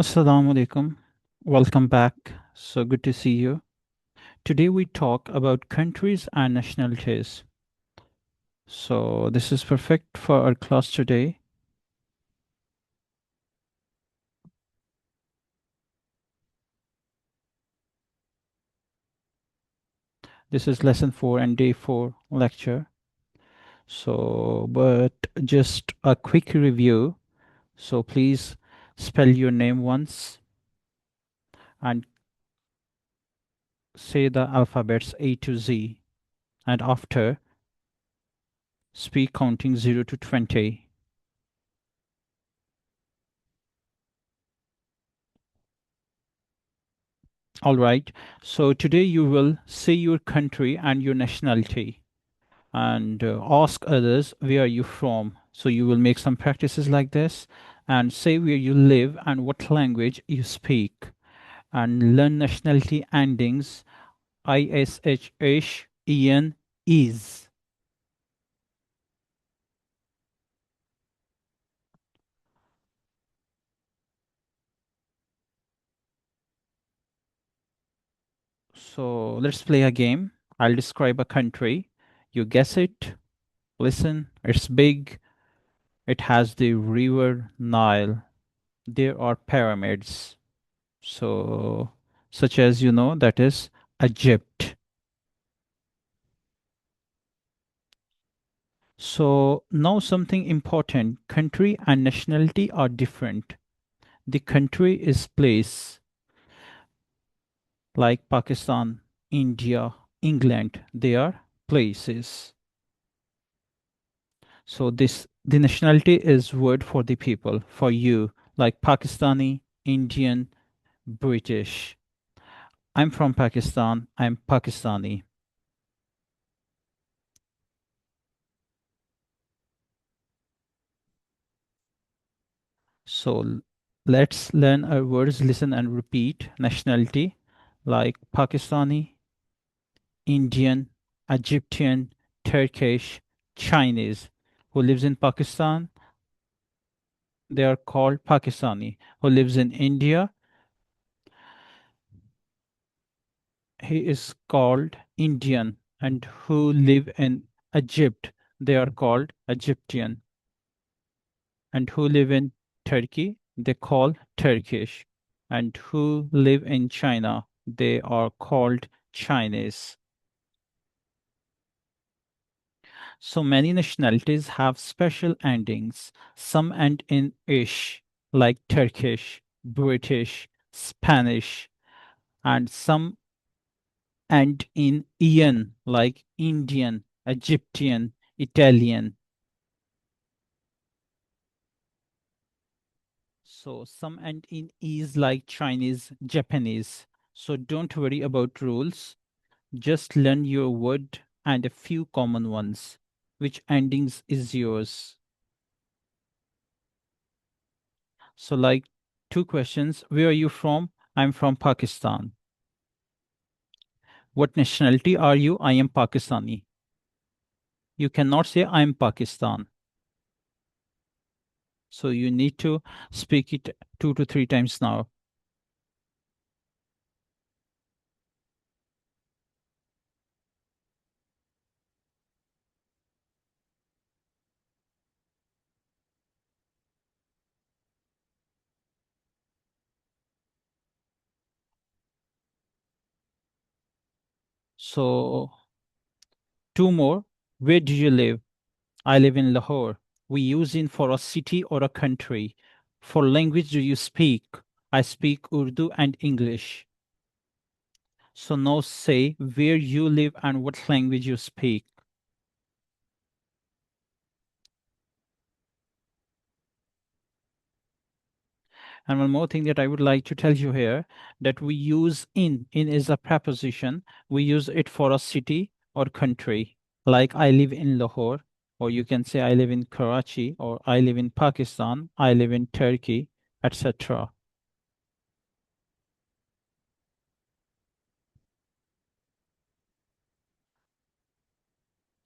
Assalamu alaikum. Welcome back. So good to see you. Today we talk about countries and nationalities. So this is perfect for our class today. This is lesson 4 and day 4 lecture. But just a quick review. So please spell your name once and say the alphabets A to Z. And after, speak counting 0 to 20. All right. So today you will say your country and your nationality and ask others where are you from. So you will make some practices like this and say where you live and what language you speak and learn nationality endings ish, en, is. So let's play a game. I'll describe a country. You guess it. Listen, it's big. It has the river Nile. There are pyramids. So, such as that is Egypt. So, now something important country and nationality are different. The country is place like Pakistan, India, England, they are places. So, this the nationality is word for the people, for you, like Pakistani, Indian, British. I'm from Pakistan, I'm Pakistani. So let's learn our words, listen and repeat. Nationality like Pakistani, Indian, Egyptian, Turkish, Chinese. Who lives in Pakistan? They are called Pakistani. Who lives in India? He is called Indian. And who live in Egypt? They are called Egyptian. And who live in Turkey? They call Turkish. And who live in China? They are called Chinese. So many nationalities have special endings. Some end in ish, like Turkish, British, Spanish, and some end in ian, like Indian, Egyptian, Italian. So some end in is like Chinese, Japanese. So don't worry about rules. Just learn your word and a few common ones. Which endings is yours? So like two questions. Where are you from? I'm from Pakistan. What nationality are you? I am Pakistani. You cannot say I'm Pakistan. So you need to speak it 2 to 3 times now. So two more. Where do you live? I live in Lahore. We use it for a city or a country. For language do you speak? I speak Urdu and English. So now say where you live and what language you speak. And one more thing that I would like to tell you here that we use in. In is a preposition. We use it for a city or country. Like I live in Lahore, or you can say I live in Karachi, or I live in Pakistan, I live in Turkey, etc.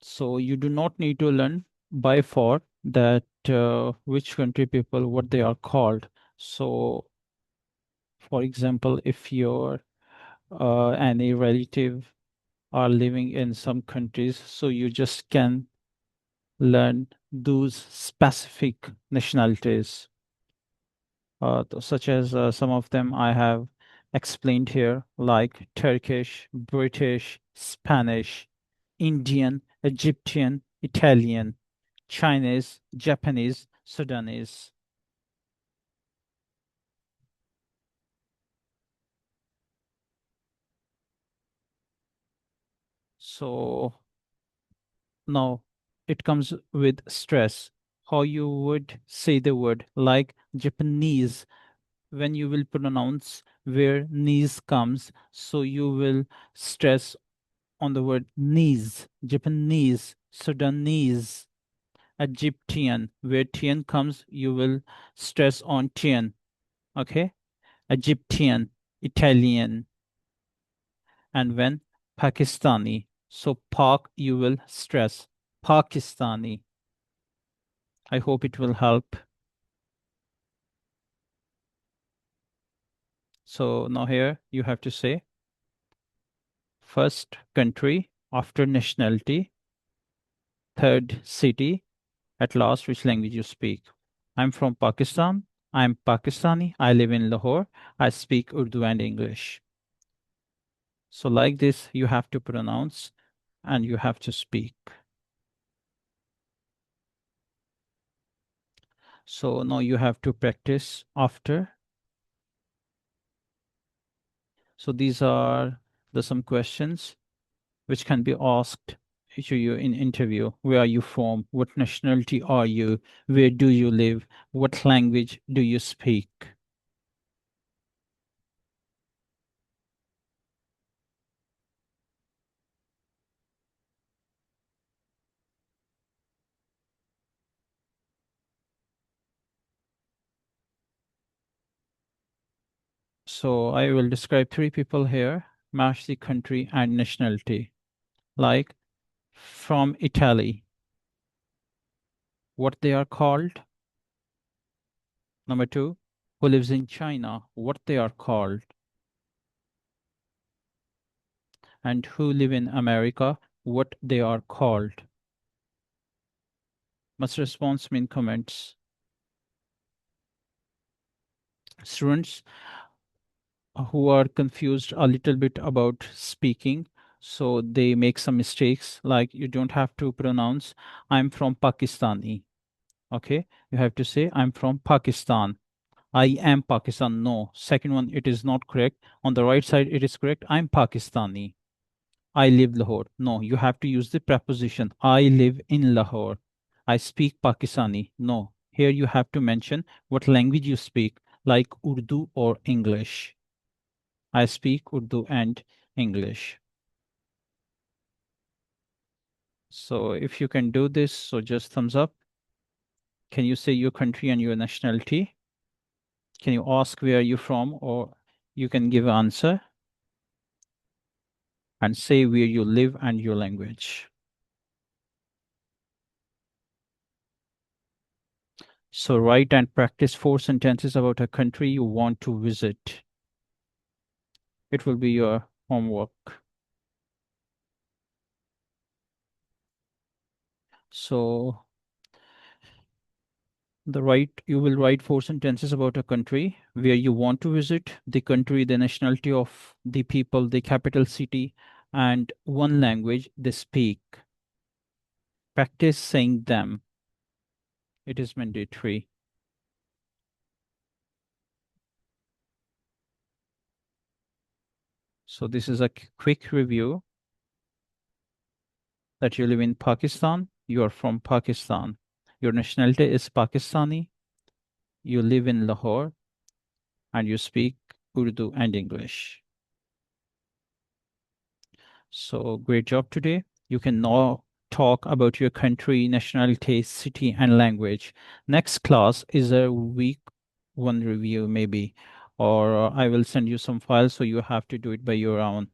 So you do not need to learn by that which country people what they are called. So For example, if your any relative are living in some countries, so you just can learn those specific nationalities, such as some of them I have explained here, like Turkish, British, Spanish, Indian, Egyptian, Italian, Chinese, Japanese, Sudanese. So now it comes with stress. How you would say the word, like Japanese, when you will pronounce where knees comes, so you will stress on the word knees. Japanese, Sudanese, Egyptian, where Tian comes, you will stress on Tian. Okay? Egyptian, Italian, and when Pakistani. So Pak, you will stress Pakistani. I hope it will help. So now here you have to say first country, after nationality, third city, at last which language you speak. I'm from Pakistan. I'm Pakistani. I live in Lahore. I speak Urdu and English. So like this, you have to pronounce and you have to speak. So now you have to practice after. So these are the some questions which can be asked to you in interview. Where are you from? What nationality are you? Where do you live? What language do you speak? So I will describe three people here. Match the country and nationality. Like from Italy, what they are called. Number two, who lives in China, what they are called. And who live in America, what they are called. Must response mean comments. Students who are confused a little bit about speaking, so they make some mistakes, like you don't have to pronounce I'm from Pakistani. Okay, you have to say I'm from Pakistan. I am Pakistan. No, second one, it is not correct. On the right side, it is correct. I'm Pakistani. I live Lahore. No, you have to use the preposition. I live in Lahore. I speak Pakistani. No, here you have to mention what language you speak, like Urdu or English. I speak Urdu and English. So if you can do this, so just thumbs up. Can you say your country and your nationality? Can you ask where you're from, or you can give an answer and say where you live and your language. So write and practice four sentences about a country you want to visit. It will be your homework. So you will write four sentences about a country where you want to visit, the country, the nationality of the people, the capital city, and one language they speak. Practice saying them. It is mandatory. So this is a quick review that you live in Pakistan, you are from Pakistan. Your nationality is Pakistani, you live in Lahore, and you speak Urdu and English. So great job today. You can now talk about your country, nationality, city, and language. Next class is a week one review, maybe, or I will send you some files so you have to do it by your own.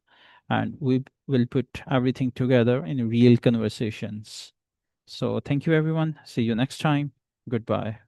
And we will put everything together in real conversations. So thank you, everyone. See you next time. Goodbye.